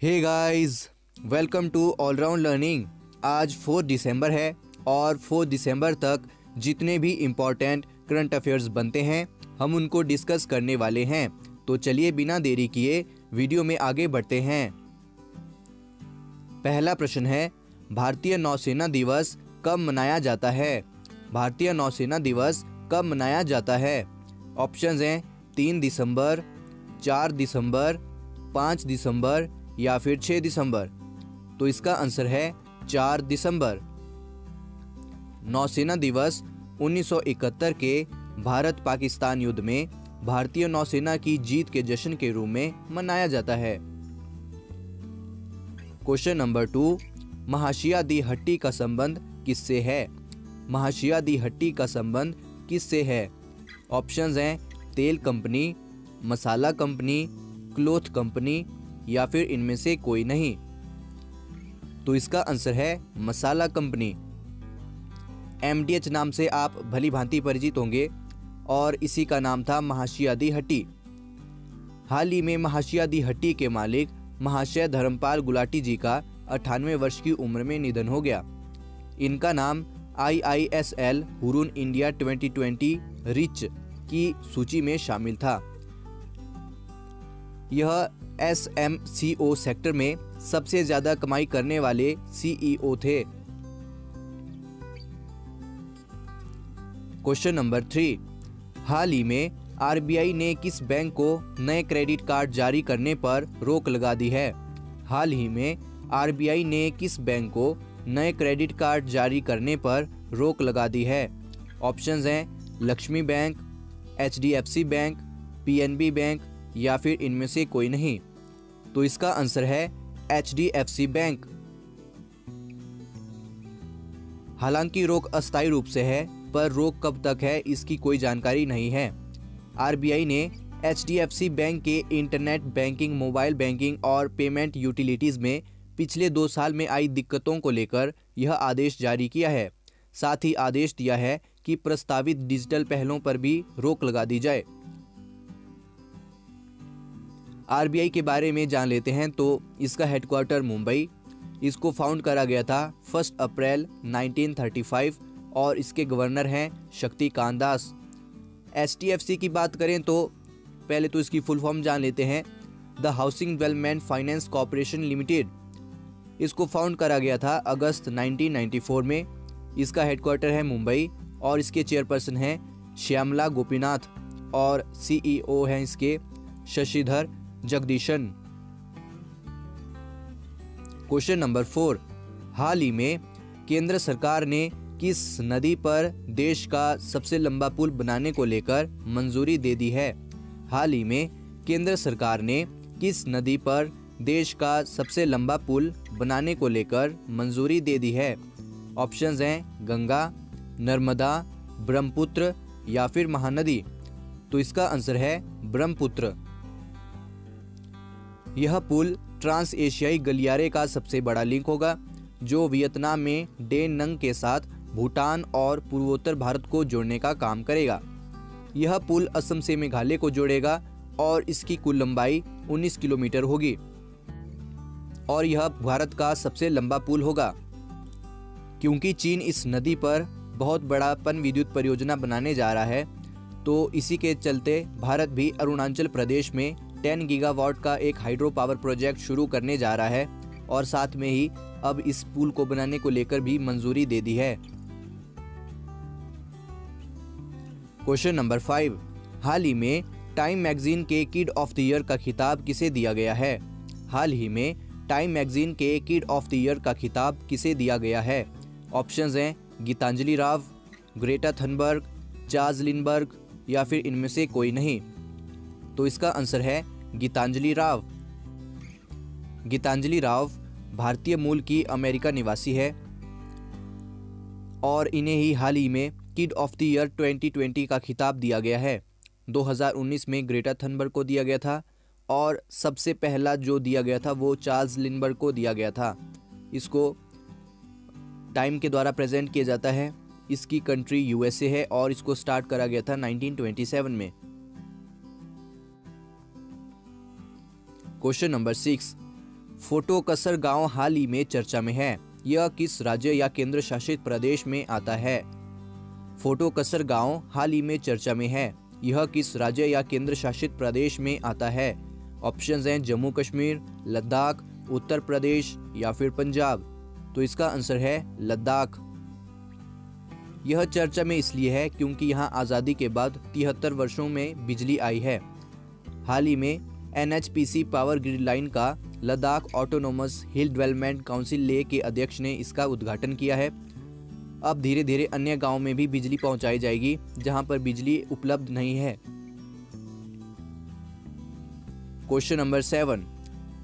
Hey guys, welcome to all round learning. आज 4 दिसंबर है और 4 दिसंबर तक जितने भी इम्पोर्टेंट करंट अफेयर्स बनते हैं हम उनको डिस्कस करने वाले हैं। तो चलिए बिना देरी किए वीडियो में आगे बढ़ते हैं। पहला प्रश्न है, भारतीय नौसेना दिवस कब मनाया जाता है? भारतीय नौसेना दिवस कब मनाया जाता है? ऑप्शंस हैं 3 दिसंबर, 4 दिसंबर, 5 दिसंबर या फिर 6 दिसंबर। तो इसका आंसर है 4 दिसंबर। नौसेना दिवस 1971 के भारत पाकिस्तान युद्ध में भारतीय नौसेना की जीत के जश्न के रूप में मनाया जाता है। क्वेश्चन नंबर 2, महाशिया दी हट्टी का संबंध किससे है? महाशिया दी हट्टी का संबंध किससे है? ऑप्शंस हैं तेल कंपनी, मसाला कंपनी, क्लॉथ कंपनी या फिर इनमें से कोई नहीं। तो इसका आंसर है मसाला कंपनी। MDH नाम से आप भली भांति परिचित होंगे और इसी का नाम था महाशिया दी हट्टी। हाल ही में महाशिया दी हट्टी के मालिक महाशय धर्मपाल गुलाटी जी का 98 वर्ष की उम्र में निधन हो गया। इनका नाम IISL हुरून इंडिया 2020 रिच की सूची में शामिल था। यह SMCO सेक्टर में सबसे ज्यादा कमाई करने वाले CEO थे। क्वेश्चन नंबर 3, हाल ही में RBI ने किस बैंक को नए क्रेडिट कार्ड जारी करने पर रोक लगा दी है? हाल ही में RBI ने किस बैंक को नए क्रेडिट कार्ड जारी करने पर रोक लगा दी है? ऑप्शंस हैं Lakshmi bank, HDFC bank, PNB bank या फिर इनमें से कोई नहीं। तो इसका आंसर है HDFC बैंक। हालांकि रोक अस्थायी रूप से है, पर रोक कब तक है इसकी कोई जानकारी नहीं है। RBI ने HDFC बैंक के इंटरनेट बैंकिंग, मोबाइल बैंकिंग और पेमेंट यूटिलिटीज में पिछले 2 साल में आई दिक्कतों को लेकर यह आदेश जारी किया है। साथ ही आदेश दिया है कि प्रस्तावित डिजिटल पहलों पर भी रोक लगा दी जाए। RBI के बारे में जान लेते हैं तो इसका हेडक्वार्टर मुंबई। इसको फाउंड करा गया था 1 अप्रैल 1935 और इसके गवर्नर हैं शक्तिकांत दास। HDFC की बात करें तो पहले तो इसकी फुल फॉर्म जान लेते हैं, the housing development finance corporation limited. इसको फाउंड करा गया था अगस्त 1994 में। इसका हेडक्वार्टर है मुंबई और इसके चेयरपर्सन हैं श्यामला गोपीनाथ और CEO हैं इसके शशिधर जगदीशन। क्वेश्चन नंबर 4, हाल ही में केंद्र सरकार ने किस नदी पर देश का सबसे लंबा पुल बनाने को लेकर मंजूरी दे दी है? हाल ही में केंद्र सरकार ने किस नदी पर देश का सबसे लंबा पुल बनाने को लेकर मंजूरी दे दी है? ऑप्शंस हैं गंगा, नर्मदा, ब्रह्मपुत्र या फिर महानदी। तो इसका आंसर है ब्रह्मपुत्र। यह पुल ट्रांस एशियाई गलियारे का सबसे बड़ा लिंक होगा, जो वियतनाम में डे नंग के साथ भूटान और पूर्वोत्तर भारत को जोड़ने का काम करेगा। यह पुल असम से मेघालय को जोड़ेगा और इसकी कुल लंबाई 19 किलोमीटर होगी और यह भारत का सबसे लंबा पुल होगा। क्योंकि चीन इस नदी पर बहुत बड़ा पन विद्युत परियोजना बनाने जा रहा है, तो इसी के चलते भारत भी अरुणाचल प्रदेश में 10 गीगावाट का एक हाइड्रो पावर प्रोजेक्ट शुरू करने जा रहा है और साथ में ही अब इस पुल को बनाने को लेकर भी मंजूरी दे दी है। क्वेश्चन नंबर 5, हाल ही में टाइम मैगजीन के किड ऑफ द ईयर का खिताब किसे दिया गया है? हाल ही में टाइम मैगजीन के किड ऑफ द ईयर का खिताब किसे दिया गया है? ऑप्शंस हैं Gitanjali Rao, Greta Thunberg, Charles Lindbergh या फिर इनमें से कोई नहीं। तो इसका आंसर है गीतांजलि राव। गीतांजलि राव भारतीय मूल की अमेरिका निवासी है और इन्हें ही हाल ही में किड ऑफ द ईयर 2020 का खिताब दिया गया है। 2019 में ग्रेटा थनबर्ग को दिया गया था और सबसे पहला जो दिया गया था वो चार्ल्स लिंडबर्ग को दिया गया था। इसको टाइम के द्वारा प्रेजेंट किया जाता है। इसकी कंट्री USA है और इसको स्टार्ट करा गया था 1927 में। क्वेश्चन नंबर 6, फोटोकसर गांव हाल ही में चर्चा में है, यह किस राज्य या केंद्र शासित प्रदेश में आता है? फोटोकसर गांव हाल ही में चर्चा में है, यह किस राज्य या केंद्र शासित प्रदेश में आता है? ऑप्शंस हैं जम्मू कश्मीर, लद्दाख, उत्तर प्रदेश या फिर पंजाब। तो इसका आंसर है लद्दाख। यह चर्चा में इसलिए है क्योंकि यहाँ आज़ादी के बाद 73 वर्षों में बिजली आई है। हाल ही में NHPC पावर ग्रिड लाइन का लद्दाख ऑटोनोमस हिल डेवलपमेंट काउंसिल लेह के अध्यक्ष ने इसका उद्घाटन किया है। अब धीरे धीरे अन्य गांव में भी बिजली पहुंचाई जाएगी जहां पर बिजली उपलब्ध नहीं है। क्वेश्चन नंबर 7,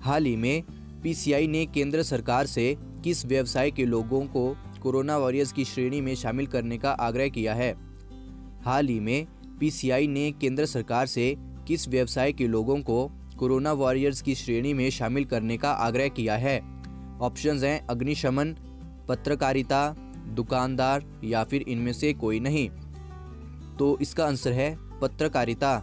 हाल ही में PCI ने केंद्र सरकार से किस व्यवसाय के लोगों को कोरोना वॉरियर्स की श्रेणी में शामिल करने का आग्रह किया है? हाल ही में PCI ने केंद्र सरकार से किस व्यवसाय के लोगों को कोरोना वॉरियर्स की श्रेणी में शामिल करने का आग्रह किया है? ऑप्शंस हैं अग्निशमन, पत्रकारिता, दुकानदार या फिर इनमें से कोई नहीं। तो इसका आंसर है पत्रकारिता।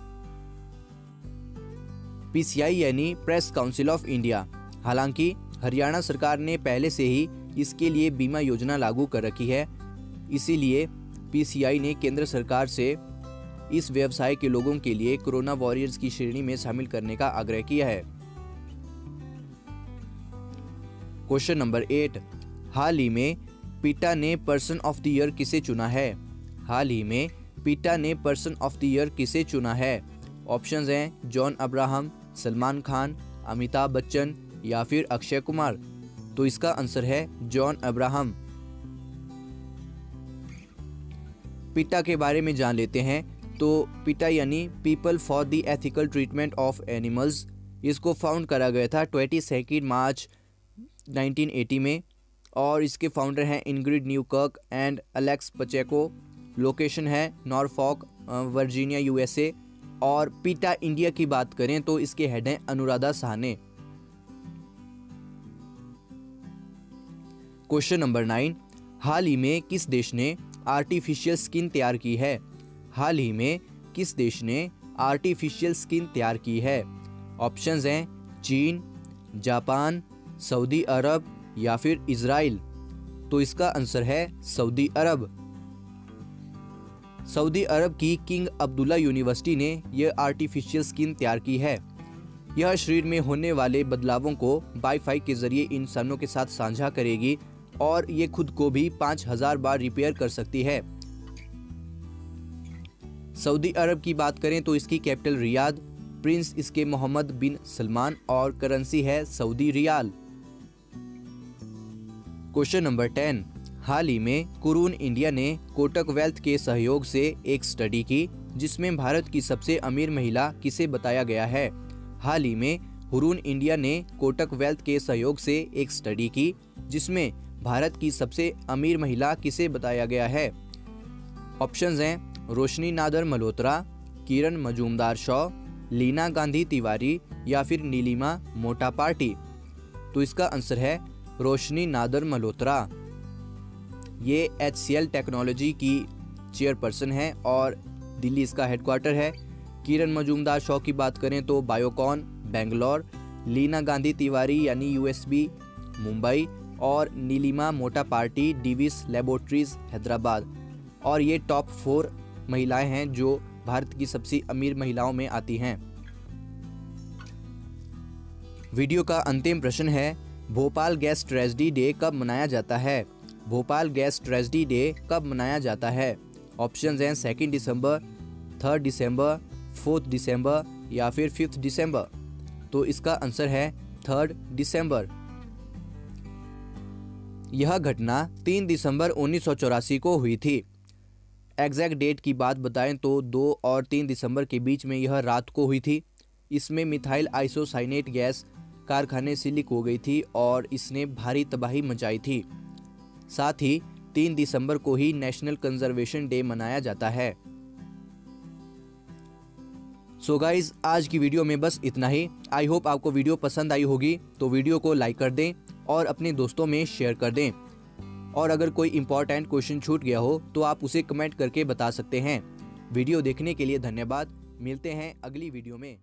PCI यानी प्रेस काउंसिल ऑफ इंडिया। हालांकि हरियाणा सरकार ने पहले से ही इसके लिए बीमा योजना लागू कर रखी है, इसीलिए PCI ने केंद्र सरकार से इस व्यवसाय के लोगों के लिए कोरोना वॉरियर्स की श्रेणी में शामिल करने का आग्रह किया है। क्वेश्चन नंबर 8, हाल ही में पीटा ने पर्सन ऑफ द ईयर किसे चुना है? हाल ही में पीटा ने पर्सन ऑफ द ईयर किसे चुना है? ऑप्शंस हैं जॉन अब्राहम, सलमान खान, अमिताभ बच्चन या फिर अक्षय कुमार। तो इसका आंसर है जॉन अब्राहम। पीटा के बारे में जान लेते हैं। तो पीटा यानी people for the ethical treatment of animals, इसको फाउंड करा गया था 22 मार्च 1980 में और इसके फाउंडर हैं Ingrid Newkirk and Alex Pacheco. Location है नॉरफॉक, वर्जीनिया, USA। और पीटा इंडिया की बात करें तो इसके हेड हैं अनुराधा साहने। क्वेश्चन नंबर 9, हाल ही में किस देश ने आर्टिफिशियल स्किन तैयार की है? हाल ही में किस देश ने आर्टिफिशियल स्किन तैयार की है? ऑप्शंस हैं चीन, जापान, सऊदी अरब या फिर इजराइल। तो इसका आंसर है सऊदी अरब। सऊदी अरब की किंग अब्दुल्ला यूनिवर्सिटी ने यह आर्टिफिशियल स्किन तैयार की है। यह शरीर में होने वाले बदलावों को वाईफाई के जरिए इंसानों के साथ साझा करेगी और ये खुद को भी 5000 बार रिपेयर कर सकती है। सऊदी अरब की बात करें तो इसकी कैपिटल रियाद, प्रिंस इसके मोहम्मद बिन सलमान और करेंसी है सऊदी रियाल। क्वेश्चन नंबर 10, हाल ही में कुरून इंडिया ने कोटक वेल्थ के सहयोग से एक स्टडी की जिसमें भारत की सबसे अमीर महिला किसे बताया गया है? हाल ही में हुरून इंडिया ने कोटक वेल्थ के सहयोग से एक स्टडी की जिसमें भारत की सबसे अमीर महिला किसे बताया गया है? ऑप्शंस हैं रोशनी नादर मल्होत्रा, किरण मजूमदार शॉ, लीना गांधी तिवारी या फिर नीलिमा मोटा पार्टी। तो इसका आंसर है रोशनी नादर मल्होत्रा। ये HCL टेक्नोलॉजी की चेयरपर्सन है और दिल्ली इसका हेडक्वार्टर है। किरण मजूमदार शॉ की बात करें तो बायोकॉन बेंगलोर, लीना गांधी तिवारी यानी USB मुंबई और नीलिमा मोटा पार्टी डिविस लेबोरेटरीज हैदराबाद। और ये टॉप 4 महिलाएं हैं जो भारत की सबसे अमीर महिलाओं में आती हैं। वीडियो का अंतिम प्रश्न है, भोपाल गैस ट्रेजेडी डे कब मनाया जाता है? भोपाल गैस ट्रेजेडी डे कब मनाया जाता है? ऑप्शंस हैं 2 दिसंबर, 3 दिसंबर, 4 दिसंबर या फिर 5 दिसंबर। तो इसका आंसर है 3 दिसंबर। यह घटना 3 दिसंबर 1984 को हुई थी। एग्जैक्ट डेट की बात बताएं तो 2 और 3 दिसंबर के बीच में यह रात को हुई थी। इसमें मिथाइल आइसोसाइनेट गैस कारखाने से लीक हो गई थी और इसने भारी तबाही मचाई थी। साथ ही 3 दिसंबर को ही नेशनल कंजर्वेशन डे मनाया जाता है। सो गाइज, आज की वीडियो में बस इतना ही। आई होप आपको वीडियो पसंद आई होगी, तो वीडियो को लाइक कर दें और अपने दोस्तों में शेयर कर दें। और अगर कोई इंपॉर्टेंट क्वेश्चन छूट गया हो तो आप उसे कमेंट करके बता सकते हैं। वीडियो देखने के लिए धन्यवाद। मिलते हैं अगली वीडियो में।